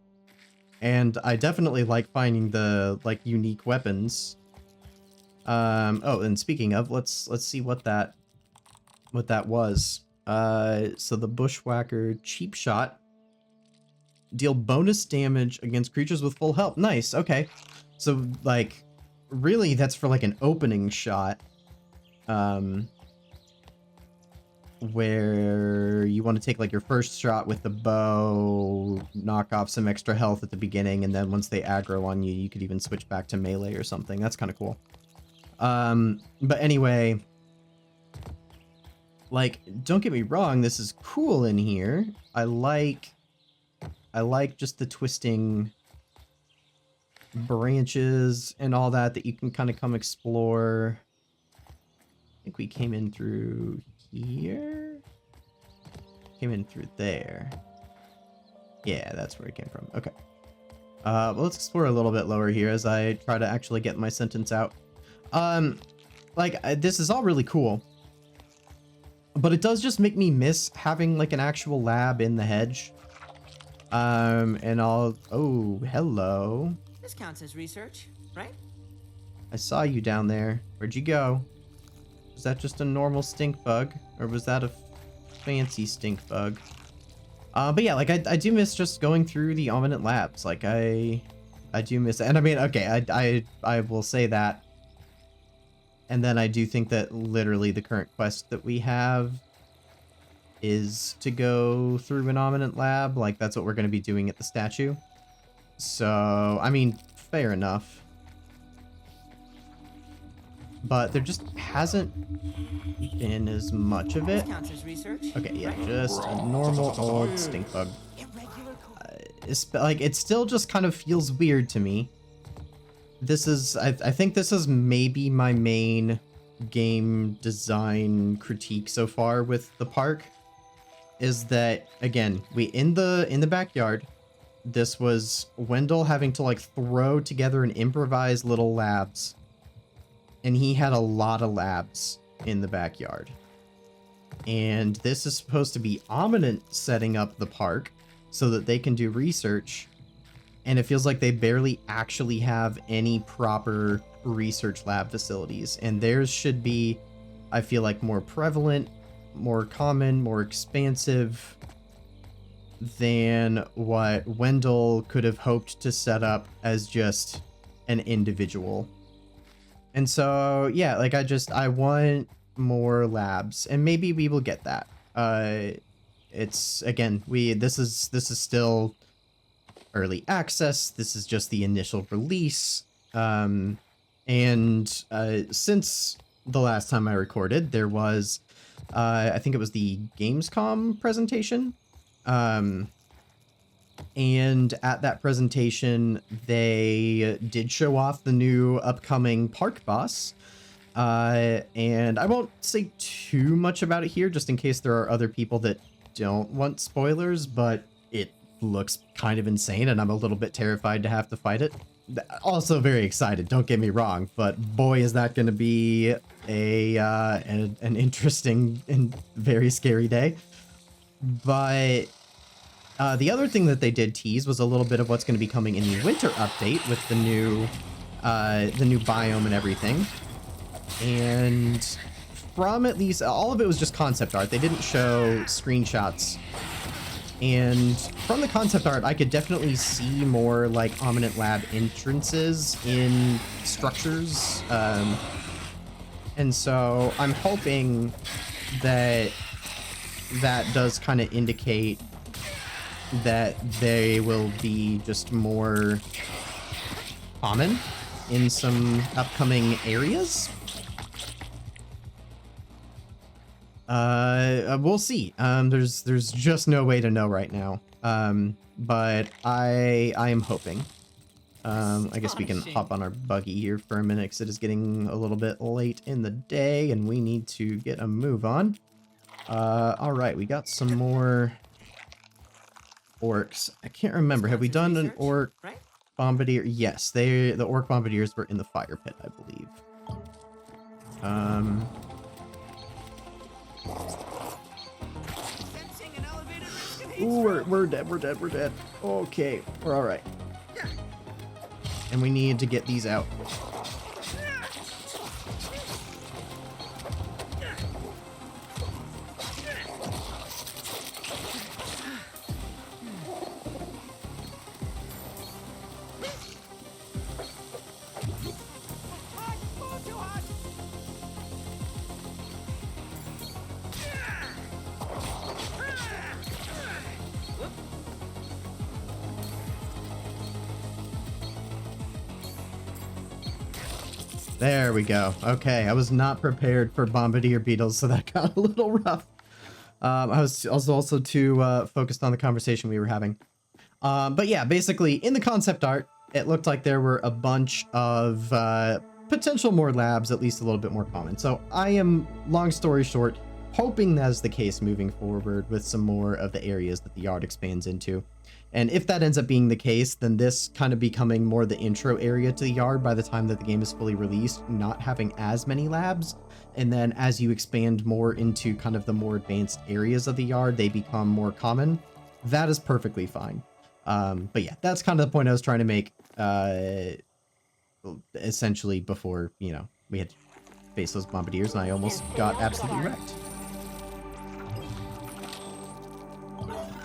And I definitely like finding the, like, unique weapons. Oh, and speaking of, let's see what that was. So the Bushwhacker Cheap Shot. Deal bonus damage against creatures with full health. Nice, okay. So, like, really, that's for, like, an opening shot. Where you want to take, like, your first shot with the bow, knock off some extra health at the beginning, and then once they aggro on you, you could even switch back to melee or something. That's kind of cool. But anyway, like, don't get me wrong, this is cool in here. I like just the twisting branches and all that you can kind of come explore. I think we came in through here. Came in through there. Yeah, that's where it came from. Okay. Well, let's explore a little bit lower here as I try to actually get my sentence out. This is all really cool, but it does just make me miss having, like, an actual lab in the hedge. And I'll... Oh, hello. This counts as research, right? I saw you down there. Where'd you go? Was that just a normal stink bug? Or was that a fancy stink bug? But yeah, like, I do miss just going through the Ominent Labs. Like, I do miss it. And I mean, okay, I will say that. And then I do think that literally the current quest that we have is to go through an Ominent Lab. Like, that's what we're going to be doing at the statue. So, I mean, fair enough. But there just hasn't been as much of it. Counts as research. Okay, yeah, just a normal old stink bug. Like, it still just kind of feels weird to me. This is, I think this is maybe my main game design critique so far with the park. Is that, again, in the backyard, this was Wendell having to, like, throw together and improvise little labs. And he had a lot of labs in the backyard. And this is supposed to be Ominent setting up the park so that they can do research. And it feels like they barely actually have any proper research lab facilities. And theirs should be, I feel like, more prevalent, more common, more expansive than what Wendell could have hoped to set up as just an individual. And so, yeah, like, I want more labs, and maybe we will get that. It's, again, this is still early access. This is just the initial release. And since the last time I recorded, there was, I think it was the Gamescom presentation. And at that presentation, they did show off the new upcoming park boss. And I won't say too much about it here, just in case there are other people that don't want spoilers, but it looks kind of insane, and I'm a little bit terrified to have to fight it. Also very excited, don't get me wrong, but boy, is that going to be an interesting and very scary day. But The other thing that they did tease was a little bit of what's going to be coming in the winter update with the new biome and everything. And from at least, all of it was just concept art. They didn't show screenshots. And from the concept art, I could definitely see more like Omninent Lab entrances in structures. And so I'm hoping that that does kind of indicate that they will be just more common in some upcoming areas. We'll see. There's just no way to know right now. But I am hoping. I guess we can hop on our buggy here for a minute because it is getting a little bit late in the day and we need to get a move on. All right, we got some more orcs. I can't remember. Have we done an orc bombardier? Yes, the orc bombardiers were in the fire pit, I believe. Ooh, we're dead. Okay, we're all right. And we need to get these out. There we go. Okay, I was not prepared for bombardier beetles, so that got a little rough. I was also too focused on the conversation we were having. But yeah, basically, in the concept art, it looked like there were a bunch of potential more labs, at least a little bit more common. So I am, long story short, hoping that's the case moving forward with some more of the areas that the yard expands into. And if that ends up being the case, then this kind of becoming more the intro area to the yard by the time that the game is fully released, not having as many labs. And then as you expand more into kind of the more advanced areas of the yard, they become more common. That is perfectly fine. But yeah, that's kind of the point I was trying to make, essentially before, you know, we had to face those bombardiers and I almost got absolutely wrecked.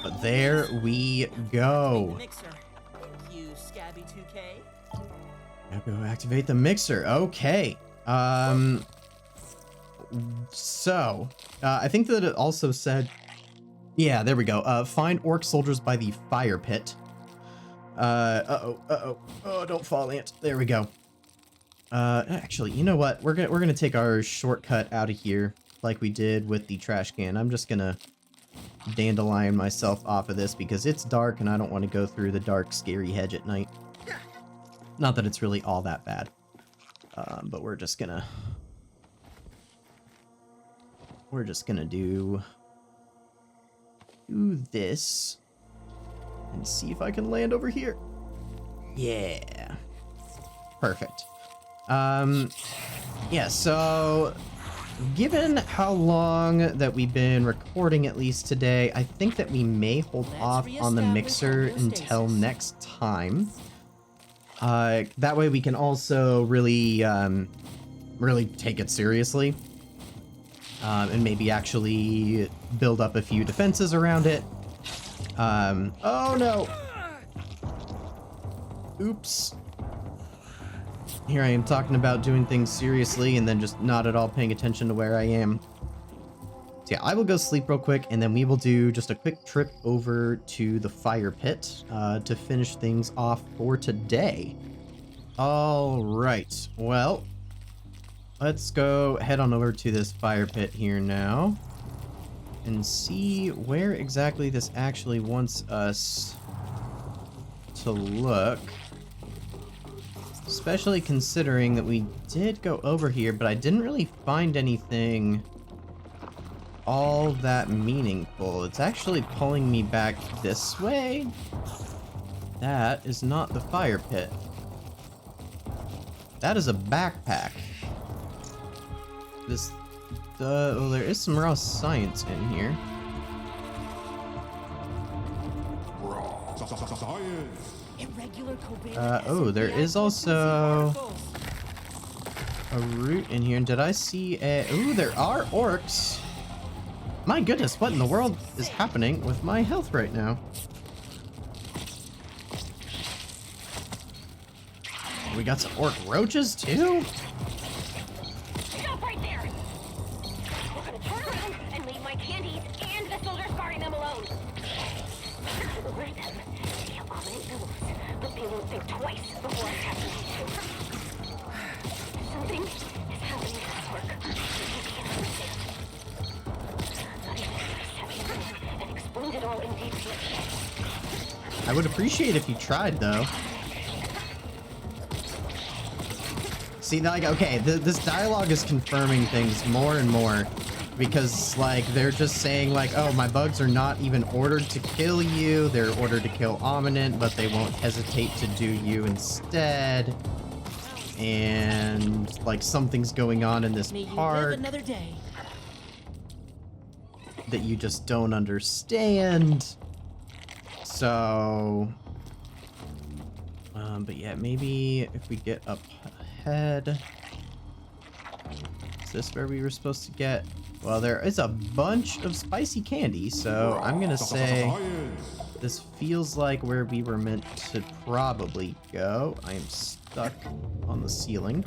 But there we go. Mixer. You Scabby 2K. Now go activate the mixer. Okay. So, I think that it also said, yeah, there we go. Find orc soldiers by the fire pit. Oh, don't fall, Ant. There we go. Actually, you know what? We're gonna take our shortcut out of here like we did with the trash can. I'm just gonna dandelion myself off of this because it's dark and I don't want to go through the dark, scary hedge at night. Not that it's really all that bad. But we're just gonna do this and see if I can land over here. Yeah. Perfect. Yeah, so given how long that we've been recording, at least today, I think that we may hold off on the mixer until next time. That way we can also really take it seriously. And maybe actually build up a few defenses around it. Oh no! Oops. Here I am talking about doing things seriously and then just not at all paying attention to where I am. So yeah, I will go sleep real quick and then we will do just a quick trip over to the fire pit to finish things off for today. All right, well, let's go head on over to this fire pit here now and see where exactly this actually wants us to look. Especially considering that we did go over here, but I didn't really find anything all that meaningful. It's actually pulling me back this way. That is not the fire pit. That is a backpack. Well, there is some raw science in here. Science. Irregular Oh, there is also a route in here. And did I see a... Ooh, there are orcs. My goodness, what in the world is happening with my health right now? We got some orc roaches too? Stop right there! We're gonna turn around and leave my candies and the soldiers guarding them alone. Alert them. They have ominous moves, but they won't think twice before attacking you. Something is happening to this work. You can't understand. Not even perception and explained it all in detail. I would appreciate if you tried though. See, like, okay, this dialogue is confirming things more and more because, like, they're just saying, like, oh, my bugs are not even ordered to kill you. They're ordered to kill Ominent, but they won't hesitate to do you instead. And, like, something's going on in this park another day. that you just don't understand. So, but yeah, maybe if we get up ahead. Is this where we were supposed to get? Well, there is a bunch of spicy candy, so I'm gonna say this feels like where we were meant to probably go. I am stuck on the ceiling.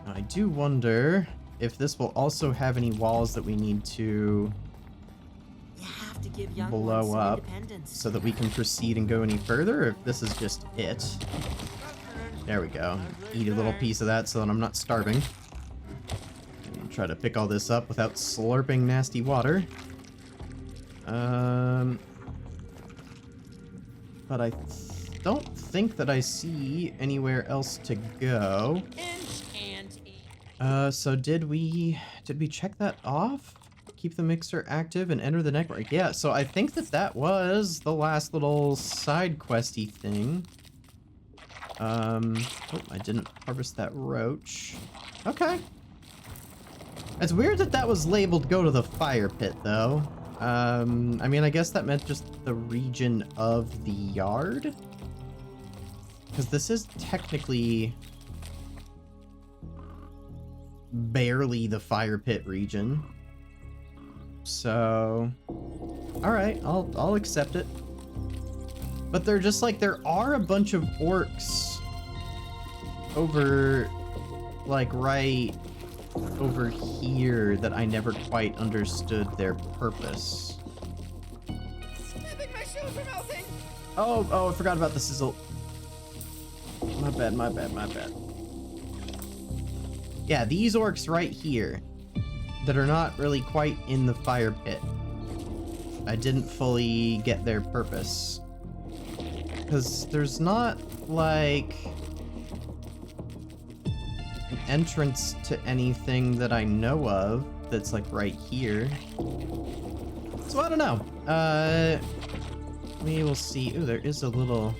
I do wonder if this will also have any walls that we need to You have to give young blow ones some up independence. so that we can proceed and go any further, or if this is just it. There we go. Eat a little piece of that so that I'm not starving. And try to pick all this up without slurping nasty water. But I don't think that I see anywhere else to go. So did we check that off? Keep the mixer active and enter the network. Yeah, so I think that was the last little side questy thing. Oh, I didn't harvest that roach. Okay. It's weird that was labeled go to the fire pit, though. I mean, I guess that meant just the region of the yard. Because this is technically barely the fire pit region. So, alright, I'll accept it. But they're just like, there are a bunch of orcs over, like, right over here that I never quite understood their purpose. Oh, I forgot about the sizzle. My bad. Yeah, these orcs right here that are not really quite in the fire pit. I didn't fully get their purpose. Because there's not, like, an entrance to anything that I know of that's, like, right here. So I don't know. We will see. Ooh, there is a little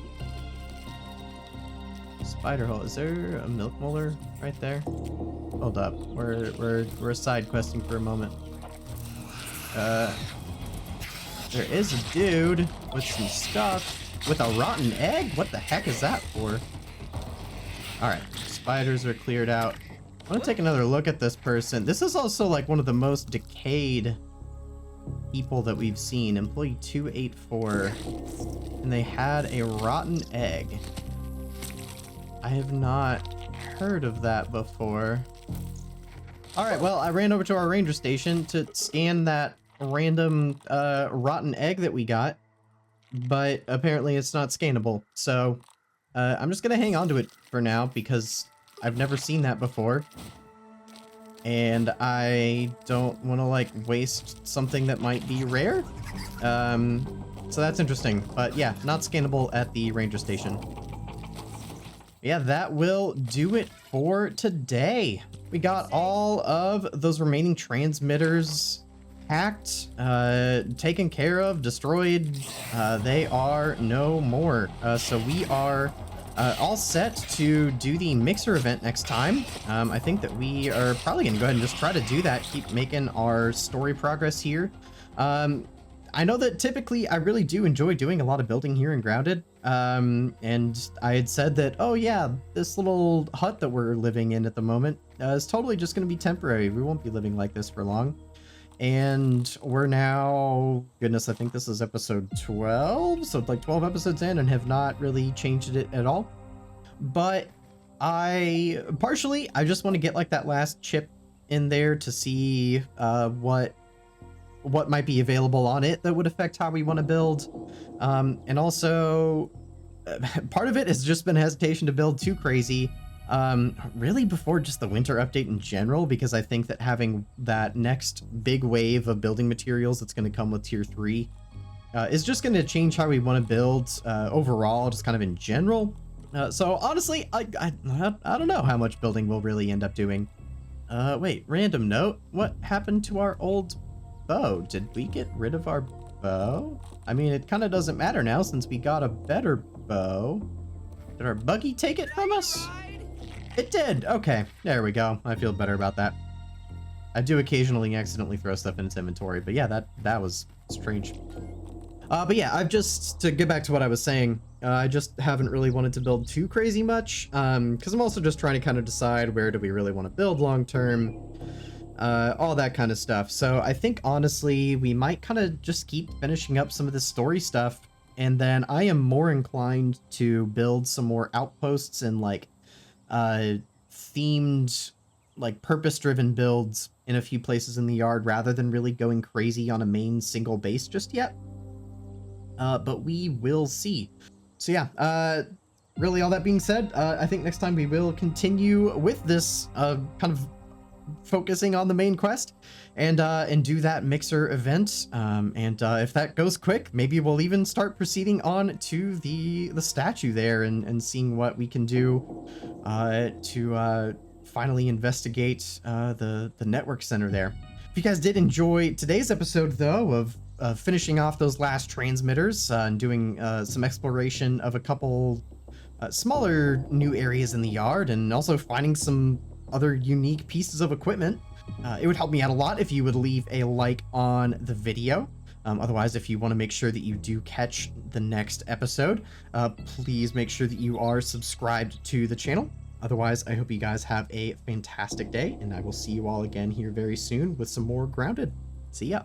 spider hole. Is there a milk molar right there? Hold up. We're side questing for a moment. There is a dude with some stuff. With a rotten egg? What the heck is that for? Alright, spiders are cleared out. I want to take another look at this person. This is also like one of the most decayed people that we've seen. Employee 284. And they had a rotten egg. I have not heard of that before. Alright, well, I ran over to our ranger station to scan that random rotten egg that we got. But apparently it's not scannable, so I'm just gonna hang on to it for now because I've never seen that before. And I don't want to, like, waste something that might be rare. So that's interesting. But yeah, not scannable at the ranger station. Yeah, that will do it for today. We got all of those remaining transmitters hacked, taken care of, destroyed. They are no more. So we are all set to do the mixer event next time. I think that we are probably gonna go ahead and just try to do that, keep making our story progress here. I know that typically I really do enjoy doing a lot of building here in Grounded. And I had said that, oh yeah, this little hut that we're living in at the moment is totally just going to be temporary. We won't be living like this for long. And we're now, goodness, I think this is episode 12. So like 12 episodes in and have not really changed it at all. But I just want to get like that last chip in there to see what might be available on it that would affect how we want to build. And also part of it has just been hesitation to build too crazy. Really before just the winter update in general, because I think that having that next big wave of building materials that's going to come with tier 3 is just going to change how we want to build overall, just kind of in general. So honestly, I don't know how much building we'll really end up doing. Wait, random note. What happened to our old bow? Did we get rid of our bow? I mean, it kind of doesn't matter now since we got a better bow. Did our buggy take it from us? It did. Okay, there we go. I feel better about that. I do occasionally accidentally throw stuff in its inventory, but yeah, that was strange. But yeah, to get back to what I was saying, I just haven't really wanted to build too crazy much, because I'm also just trying to kind of decide where do we really want to build long term, all that kind of stuff. So I think honestly, we might kind of just keep finishing up some of the story stuff, and then I am more inclined to build some more outposts and like themed, like purpose-driven builds in a few places in the yard rather than really going crazy on a main single base just yet. But we will see. So yeah, really all that being said, I think next time we will continue with this kind of focusing on the main quest and do that mixer event. And if that goes quick, maybe we'll even start proceeding on to the statue there and seeing what we can do to finally investigate the network center there. If you guys did enjoy today's episode though of finishing off those last transmitters and doing some exploration of a couple smaller new areas in the yard and also finding some other unique pieces of equipment, it would help me out a lot if you would leave a like on the video. Otherwise, if you want to make sure that you do catch the next episode, please make sure that you are subscribed to the channel. Otherwise, I hope you guys have a fantastic day, and I will see you all again here very soon with some more Grounded. See ya.